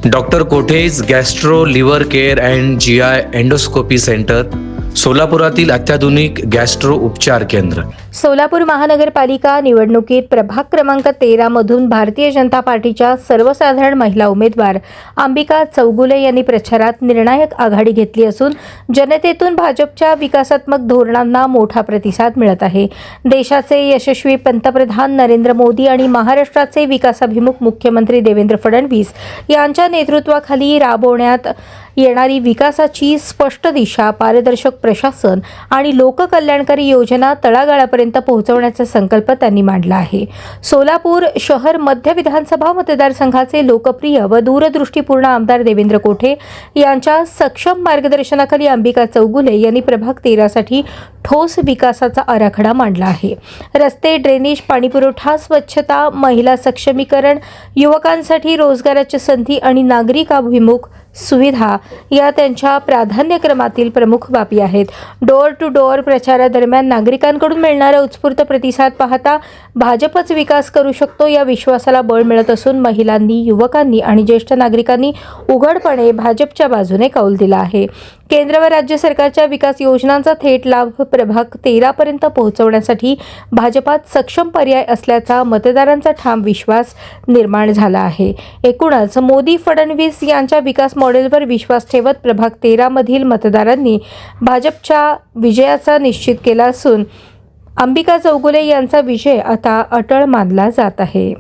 Doctor Kothej gastro liver care and GI endoscopy centre, सोलापुरातील अत्याधुनिक gastro उपचार केंद्र. सोलापूर महानगरपालिका निवडणुकीत प्रभाग क्रमांक 13 मधून भारतीय जनता पार्टीच्या सर्वसाधारण महिला उमेदवार अंबिका चौगुले यांनी प्रचारात निर्णायक आघाडी घेतली असून जनतेतून भाजपच्या विकासात्मक धोरणांना मोठा प्रतिसाद मिळत आहे. देशाचे यशस्वी पंतप्रधान नरेंद्र मोदी आणि महाराष्ट्राचे विकासाभिमुख मुख्यमंत्री देवेंद्र फडणवीस यांच्या नेतृत्वाखाली राबवण्यात येणारी विकासाची स्पष्ट दिशा, पारदर्शक प्रशासन आणि लोककल्याणकारी योजना तळागाळापर्यंत पोहोचवण्याचा संकल्प त्यांनी मांडला आहे. सोलापूर शहर मध्य विधानसभा मतदारसंघाचे लोकप्रिय व दूरदृष्टीपूर्ण आमदार देवेंद्र कोठे यांच्या सक्षम मार्गदर्शनाखाली अंबिका चौगुले यांनी प्रभाग 13 साठी ठोस विकासाचा आराखडा मांडला आहे. रस्ते, ड्रेनेज, पाणीपुरवठा, स्वच्छता, महिला सक्षमीकरण, युवकांसाठी रोजगाराच्या संधी आणि नागरिकाभिमुख सुविधा या त्यांच्या प्राधान्यक्रमातील प्रमुख बाबी आहेत. डोअर टू डोअर प्रचारादरम्यान नागरिकांकडून मिळणारा उत्स्फूर्त प्रतिसाद पाहता भाजपच विकास करू शकतो या विश्वासाला बळ मिळत असून महिलांनी, युवकांनी आणि ज्येष्ठ नागरिकांनी उघडपणे भाजपच्या बाजूने कौल दिला आहे. केंद्र व राज्य सरकारच्या विकास योजनांचा थेट लाभ प्रभाग 13 पर्यंत पोहोचवण्यासाठी भाजपात सक्षम पर्याय असल्याचा मतदारांचा ठाम विश्वास निर्माण झाला आहे. एकूणच मोदी फडणवीस यांच्या विकास मॉडेलवर विश्वास ठेवत प्रभाग 13 मधील मतदारांनी भाजपच्या विजयाचा निश्चित केला असून अंबिका चौगुले यांचा विजय आता अटळ मानला जात आहे.